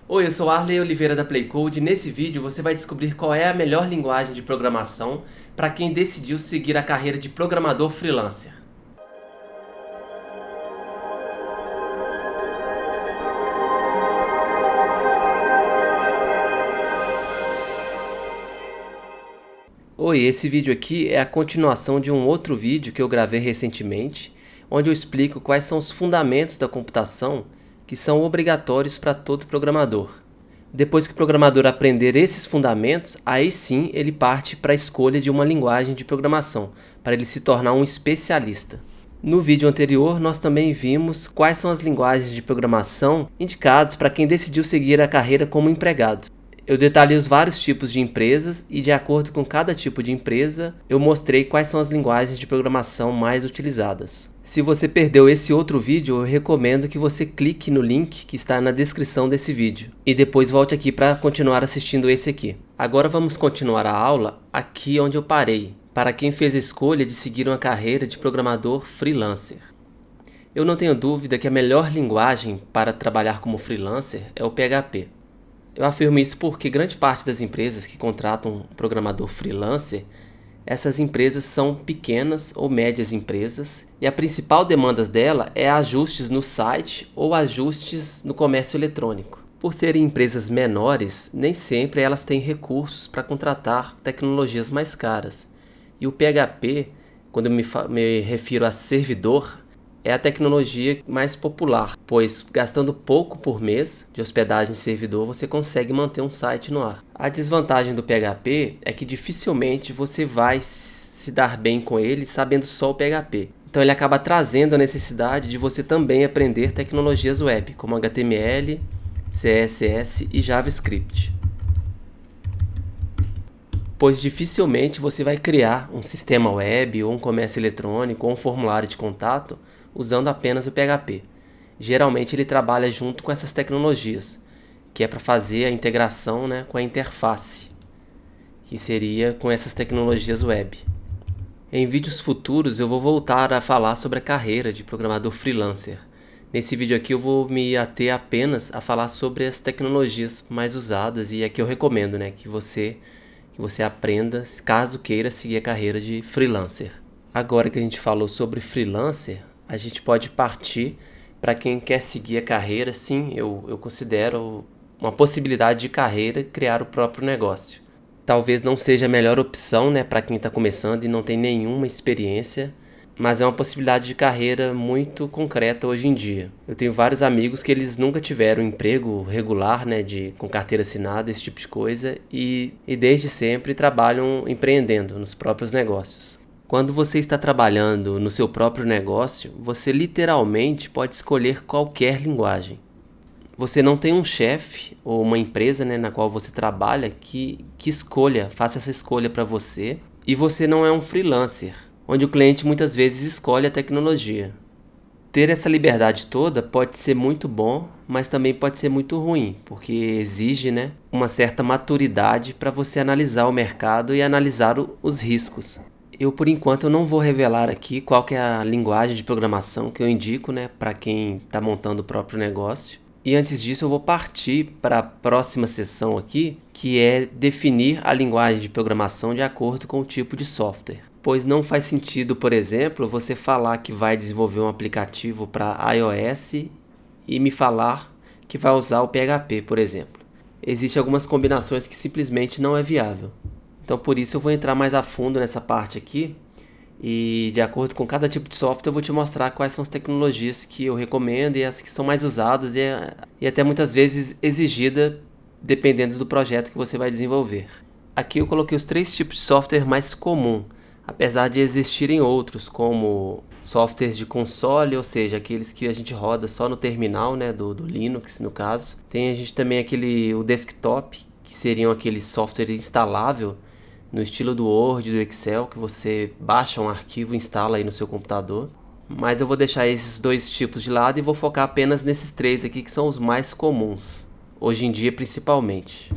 Oi, eu sou Arley Oliveira da Playcode e nesse vídeo você vai descobrir qual é a melhor linguagem de programação para quem decidiu seguir a carreira de programador freelancer. Oi, esse vídeo aqui é a continuação de um outro vídeo que eu gravei recentemente, onde eu explico quais são os fundamentos da computação que são obrigatórios para todo programador. Depois que o programador aprender esses fundamentos, aí sim ele parte para a escolha de uma linguagem de programação, para ele se tornar um especialista. No vídeo anterior, nós também vimos quais são as linguagens de programação indicadas para quem decidiu seguir a carreira como empregado. Eu detalhei os vários tipos de empresas e, de acordo com cada tipo de empresa, eu mostrei quais são as linguagens de programação mais utilizadas. Se você perdeu esse outro vídeo, eu recomendo que você clique no link que está na descrição desse vídeo e depois volte aqui para continuar assistindo esse aqui. Agora vamos continuar a aula aqui onde eu parei, para quem fez a escolha de seguir uma carreira de programador freelancer. Eu não tenho dúvida que a melhor linguagem para trabalhar como freelancer é o PHP. Eu afirmo isso porque grande parte das empresas que contratam um programador freelancer, essas empresas são pequenas ou médias empresas e a principal demanda dela é ajustes no site ou ajustes no comércio eletrônico. Por serem empresas menores, nem sempre elas têm recursos para contratar tecnologias mais caras. E o PHP, quando eu me refiro a servidor, é a tecnologia mais popular, pois gastando pouco por mês de hospedagem de servidor, você consegue manter um site no ar. A desvantagem do PHP é que dificilmente você vai se dar bem com ele sabendo só o PHP. Então ele acaba trazendo a necessidade de você também aprender tecnologias web, como HTML, CSS e JavaScript. Pois dificilmente você vai criar um sistema web, ou um comércio eletrônico, ou um formulário de contato usando apenas o PHP. Geralmente ele trabalha junto com essas tecnologias, que é para fazer a integração, com a interface, que seria com essas tecnologias web. Em vídeos futuros eu vou voltar a falar sobre a carreira de programador freelancer. Nesse vídeo aqui eu vou me ater apenas a falar sobre as tecnologias mais usadas e a que eu recomendo, que você aprenda caso queira seguir a carreira de freelancer. Agora que a gente falou sobre freelancer, a gente pode partir para quem quer seguir a carreira. Sim, eu considero uma possibilidade de carreira criar o próprio negócio. Talvez não seja a melhor opção, para quem está começando e não tem nenhuma experiência, mas é uma possibilidade de carreira muito concreta hoje em dia. Eu tenho vários amigos que eles nunca tiveram um emprego regular, com carteira assinada, esse tipo de coisa, e desde sempre trabalham empreendendo nos próprios negócios. Quando você está trabalhando no seu próprio negócio, você literalmente pode escolher qualquer linguagem. Você não tem um chefe ou uma empresa na qual você trabalha que faça essa escolha para você, e você não é um freelancer, onde o cliente muitas vezes escolhe a tecnologia. Ter essa liberdade toda pode ser muito bom, mas também pode ser muito ruim, porque exige uma certa maturidade para você analisar o mercado e analisar os riscos. Por enquanto, eu não vou revelar aqui qual que é a linguagem de programação que eu indico para quem está montando o próprio negócio. E antes disso, eu vou partir para a próxima sessão aqui, que é definir a linguagem de programação de acordo com o tipo de software. Pois não faz sentido, por exemplo, você falar que vai desenvolver um aplicativo para iOS e me falar que vai usar o PHP, por exemplo. Existem algumas combinações que simplesmente não é viável. Então, por isso eu vou entrar mais a fundo nessa parte aqui e, de acordo com cada tipo de software, eu vou te mostrar quais são as tecnologias que eu recomendo e as que são mais usadas e até muitas vezes exigida dependendo do projeto que você vai desenvolver. Aqui eu coloquei os 3 tipos de software mais comuns, apesar de existirem outros, como softwares de console, ou seja, aqueles que a gente roda só no terminal, do Linux no caso. Tem a gente também o desktop, que seriam aqueles softwares instalável no estilo do Word, do Excel, que você baixa um arquivo e instala aí no seu computador. Mas eu vou deixar esses 2 tipos de lado e vou focar apenas nesses 3 aqui, que são os mais comuns, hoje em dia principalmente.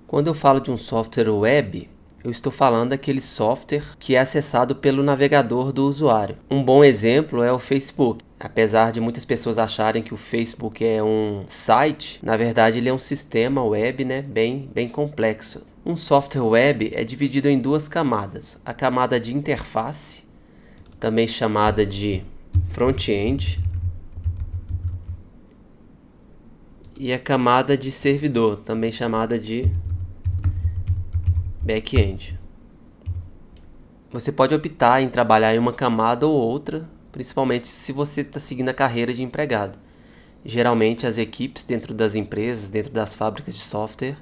Quando eu falo de um software web, eu estou falando daquele software que é acessado pelo navegador do usuário. Um bom exemplo é o Facebook. Apesar de muitas pessoas acharem que o Facebook é um site, na verdade ele é um sistema web, né, bem complexo. Um software web é dividido em duas camadas. A camada de interface, também chamada de front-end, e a camada de servidor, também chamada de back-end. Você pode optar em trabalhar em uma camada ou outra, principalmente se você está seguindo a carreira de empregado. Geralmente as equipes dentro das empresas, dentro das fábricas de software,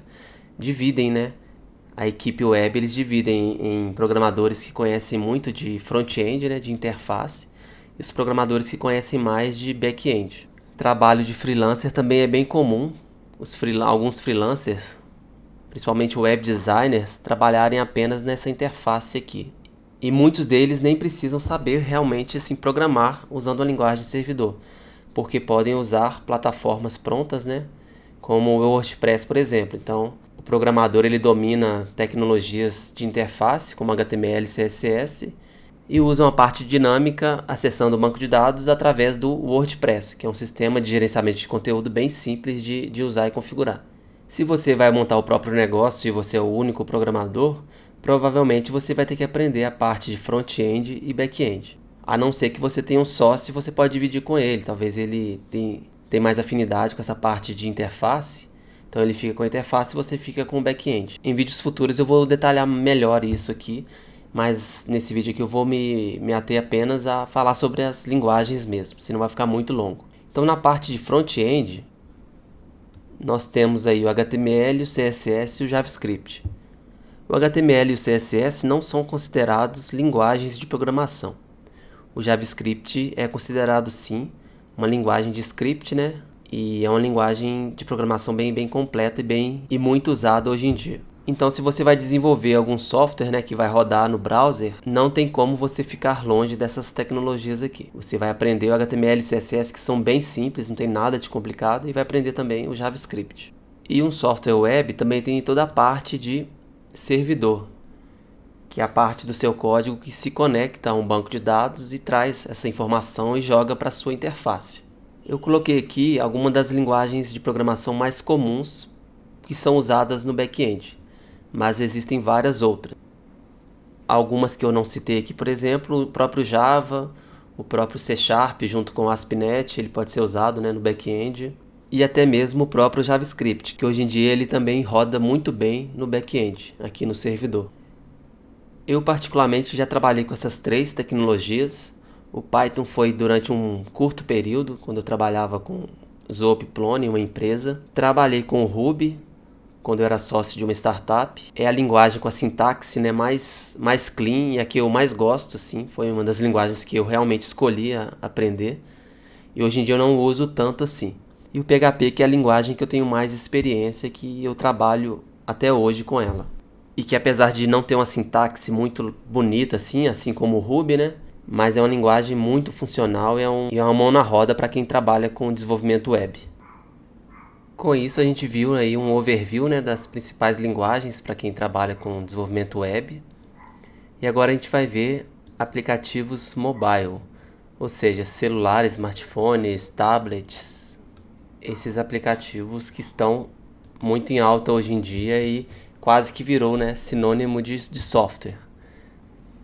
dividem, né? A equipe web eles dividem em programadores que conhecem muito de front-end, né, de interface, e os programadores que conhecem mais de back-end. Trabalho de freelancer também é bem comum. Alguns freelancers, principalmente web designers, trabalharem apenas nessa interface aqui. E muitos deles nem precisam saber realmente assim, programar usando a linguagem de servidor, porque podem usar plataformas prontas, né, como o WordPress, por exemplo. Então, o programador ele domina tecnologias de interface, como HTML e CSS, e usa uma parte dinâmica acessando o banco de dados através do WordPress, que é um sistema de gerenciamento de conteúdo bem simples de usar e configurar. Se você vai montar o próprio negócio e você é o único programador, provavelmente você vai ter que aprender a parte de front-end e back-end. A não ser que você tenha um sócio, você pode dividir com ele. Talvez ele tenha mais afinidade com essa parte de interface. Então ele fica com a interface e você fica com o back-end. Em vídeos futuros eu vou detalhar melhor isso aqui, mas nesse vídeo aqui eu vou me ater apenas a falar sobre as linguagens mesmo, senão vai ficar muito longo. Então na parte de front-end, nós temos aí o HTML, o CSS e o JavaScript. O HTML e o CSS não são considerados linguagens de programação. O JavaScript é considerado sim uma linguagem de script, né? E é uma linguagem de programação bem completa e muito usada hoje em dia. Então, se você vai desenvolver algum software, né, que vai rodar no browser, não tem como você ficar longe dessas tecnologias aqui. Você vai aprender o HTML e CSS, que são bem simples, não tem nada de complicado, e vai aprender também o JavaScript. E um software web também tem toda a parte de servidor, que é a parte do seu código que se conecta a um banco de dados e traz essa informação e joga para a sua interface. Eu coloquei aqui algumas das linguagens de programação mais comuns que são usadas no back-end, mas existem várias outras. Algumas que eu não citei aqui, por exemplo, o próprio Java, o próprio C# junto com o ASP.NET, ele pode ser usado, né, no back-end. E até mesmo o próprio JavaScript, que hoje em dia ele também roda muito bem no back-end, aqui no servidor. Eu particularmente já trabalhei com essas três tecnologias. O Python foi durante um curto período, quando eu trabalhava com Zooplone, uma empresa. Trabalhei com o Ruby, quando eu era sócio de uma startup. É a linguagem com a sintaxe, né, mais clean e a que eu mais gosto, assim. Foi uma das linguagens que eu realmente escolhi aprender. E hoje em dia eu não uso tanto assim. E o PHP, que é a linguagem que eu tenho mais experiência, que eu trabalho até hoje com ela. E que apesar de não ter uma sintaxe muito bonita assim como o Ruby, né? Mas é uma linguagem muito funcional e é uma mão na roda para quem trabalha com desenvolvimento web. Com isso a gente viu aí um overview, né, das principais linguagens para quem trabalha com desenvolvimento web. E agora a gente vai ver aplicativos mobile, ou seja, celulares, smartphones, tablets. Esses aplicativos que estão muito em alta hoje em dia e quase que virou, né, sinônimo de software.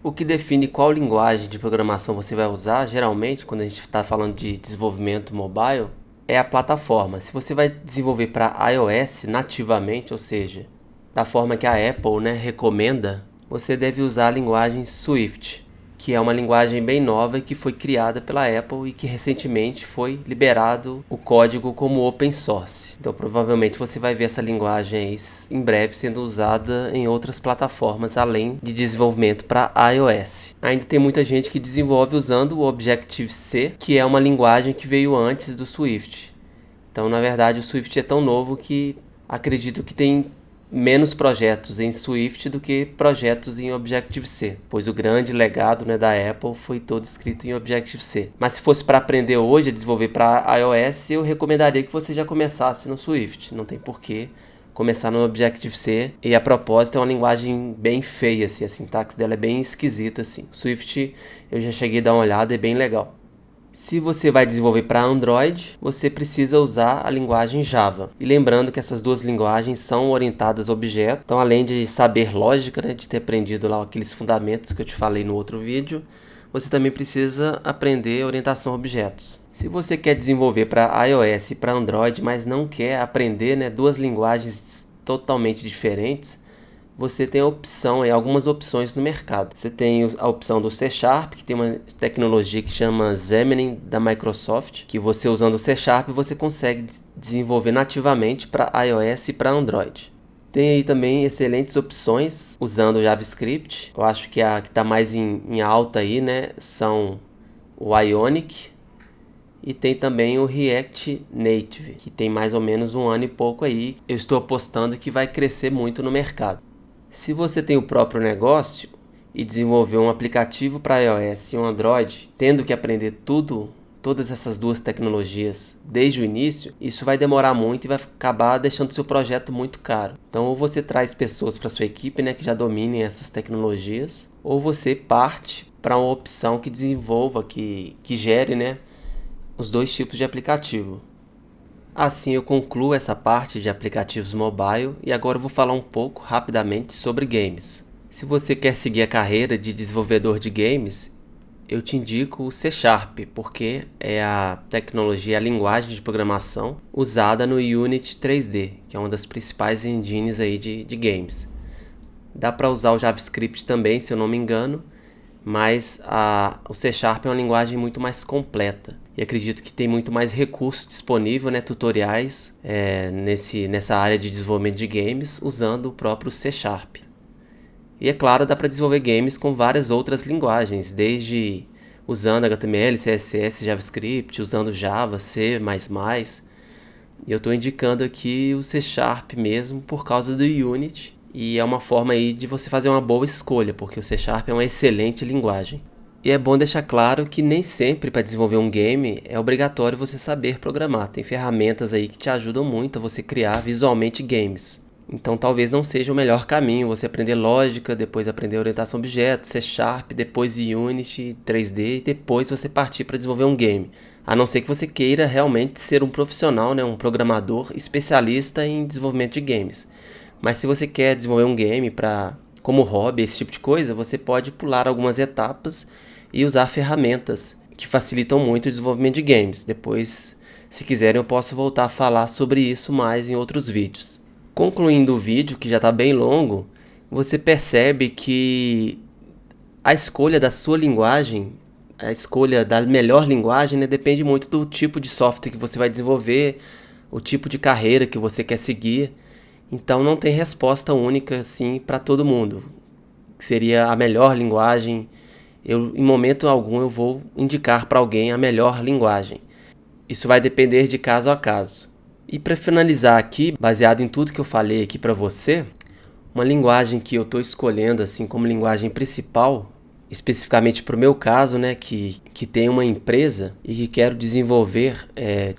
O que define qual linguagem de programação você vai usar, geralmente, quando a gente está falando de desenvolvimento mobile, é a plataforma. Se você vai desenvolver para iOS nativamente, ou seja, da forma que a Apple, né, recomenda, você deve usar a linguagem Swift, que é uma linguagem bem nova e que foi criada pela Apple e que recentemente foi liberado o código como open source. Então provavelmente você vai ver essa linguagem em breve sendo usada em outras plataformas além de desenvolvimento para iOS. Ainda tem muita gente que desenvolve usando o Objective-C, que é uma linguagem que veio antes do Swift. Então na verdade o Swift é tão novo que acredito que tem menos projetos em Swift do que projetos em Objective-C, pois o grande legado, né, da Apple foi todo escrito em Objective-C. Mas se fosse para aprender hoje a desenvolver para iOS, eu recomendaria que você já começasse no Swift. Não tem porquê começar no Objective-C. E a propósito é uma linguagem bem feia, assim, a sintaxe dela é bem esquisita, assim. Swift eu já cheguei a dar uma olhada, é bem legal. Se você vai desenvolver para Android, você precisa usar a linguagem Java. E lembrando que essas duas linguagens são orientadas a objeto. Então, além de saber lógica, né, de ter aprendido lá aqueles fundamentos que eu te falei no outro vídeo, você também precisa aprender orientação a objetos. Se você quer desenvolver para iOS e para Android, mas não quer aprender, né, duas linguagens totalmente diferentes, você tem a opção, algumas opções no mercado. Você tem a opção do C#, que tem uma tecnologia que chama Xamarin da Microsoft, que você usando o C# você consegue desenvolver nativamente para iOS e para Android. Tem aí também excelentes opções usando o JavaScript. Eu acho que a que está mais em alta aí, né, são o Ionic e tem também o React Native, que tem mais ou menos 1 ano e pouco aí. Eu estou apostando que vai crescer muito no mercado. Se você tem o próprio negócio e desenvolver um aplicativo para iOS e um Android, tendo que aprender todas essas duas tecnologias desde o início, isso vai demorar muito e vai acabar deixando seu projeto muito caro. Então, ou você traz pessoas para sua equipe, né, que já dominem essas tecnologias, ou você parte para uma opção que desenvolva, que gere, né, os dois tipos de aplicativo. Assim eu concluo essa parte de aplicativos mobile e agora eu vou falar um pouco rapidamente sobre games. Se você quer seguir a carreira de desenvolvedor de games, eu te indico o C#, porque é a tecnologia, a linguagem de programação usada no Unity 3D, que é uma das principais engines aí de games. Dá para usar o JavaScript também, se eu não me engano, mas o C# é uma linguagem muito mais completa. E acredito que tem muito mais recurso disponível, né, tutoriais nessa área de desenvolvimento de games usando o próprio C#. E é claro, dá para desenvolver games com várias outras linguagens, desde usando HTML, CSS, JavaScript, usando Java, C++. E eu estou indicando aqui o C# mesmo por causa do Unity. E é uma forma aí de você fazer uma boa escolha, porque o C# é uma excelente linguagem. E é bom deixar claro que nem sempre para desenvolver um game é obrigatório você saber programar. Tem ferramentas aí que te ajudam muito a você criar visualmente games. Então talvez não seja o melhor caminho você aprender lógica, depois aprender orientação a objetos, C#, depois Unity 3D e depois você partir para desenvolver um game. A não ser que você queira realmente ser um profissional, né, um programador especialista em desenvolvimento de games. Mas se você quer desenvolver um game como hobby, esse tipo de coisa, você pode pular algumas etapas e usar ferramentas que facilitam muito o desenvolvimento de games. Depois, se quiserem, eu posso voltar a falar sobre isso mais em outros vídeos. Concluindo o vídeo, que já está bem longo, você percebe que a escolha da sua linguagem, a escolha da melhor linguagem, né, depende muito do tipo de software que você vai desenvolver, o tipo de carreira que você quer seguir. Então não tem resposta única assim para todo mundo, que seria a melhor linguagem. Em momento algum eu vou indicar para alguém a melhor linguagem. Isso vai depender de caso a caso. E para finalizar aqui, baseado em tudo que eu falei aqui para você, uma linguagem que eu estou escolhendo assim como linguagem principal, especificamente para o meu caso, né, que tem uma empresa e que quero desenvolver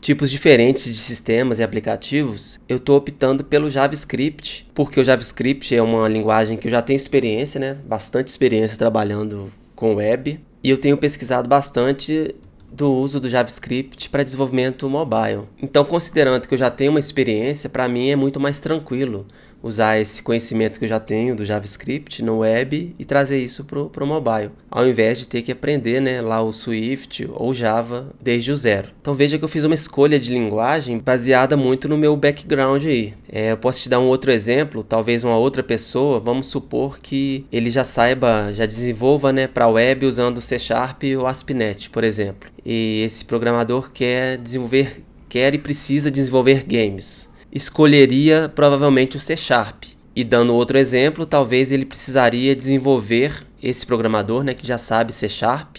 tipos diferentes de sistemas e aplicativos, eu estou optando pelo JavaScript, porque o JavaScript é uma linguagem que eu já tenho experiência, né, bastante experiência trabalhando com web, e eu tenho pesquisado bastante do uso do JavaScript para desenvolvimento mobile. Então, considerando que eu já tenho uma experiência, para mim é muito mais tranquilo usar esse conhecimento que eu já tenho do JavaScript no web e trazer isso para o mobile, ao invés de ter que aprender, né, lá o Swift ou Java desde o zero. Então veja que eu fiz uma escolha de linguagem baseada muito no meu background aí. Eu posso te dar um outro exemplo, talvez uma outra pessoa, vamos supor que ele já desenvolva, né, para web usando o C# ou ASP.NET, por exemplo. E esse programador quer e precisa desenvolver games. Escolheria provavelmente o C#. E dando outro exemplo, talvez ele precisaria desenvolver, esse programador, né, que já sabe C#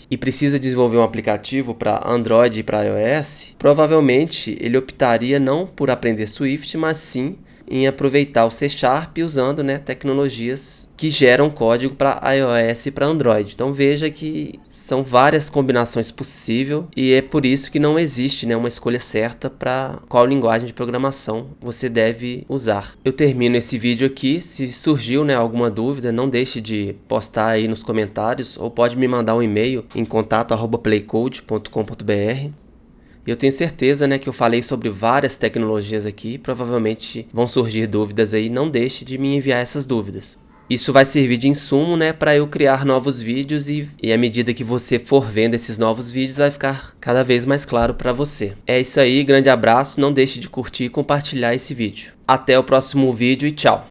e precisa desenvolver um aplicativo para Android e para iOS, provavelmente ele optaria não por aprender Swift, mas sim em aproveitar o C# usando, né, tecnologias que geram código para iOS e para Android. Então veja que são várias combinações possíveis e é por isso que não existe, né, uma escolha certa para qual linguagem de programação você deve usar. Eu termino esse vídeo aqui. Se surgiu, né, alguma dúvida, não deixe de postar aí nos comentários ou pode me mandar um e-mail em contato@playcode.com.br. Eu tenho certeza, né, que eu falei sobre várias tecnologias aqui, provavelmente vão surgir dúvidas aí, não deixe de me enviar essas dúvidas. Isso vai servir de insumo, né, para eu criar novos vídeos e à medida que você for vendo esses novos vídeos vai ficar cada vez mais claro para você. É isso aí, grande abraço, não deixe de curtir e compartilhar esse vídeo. Até o próximo vídeo e tchau!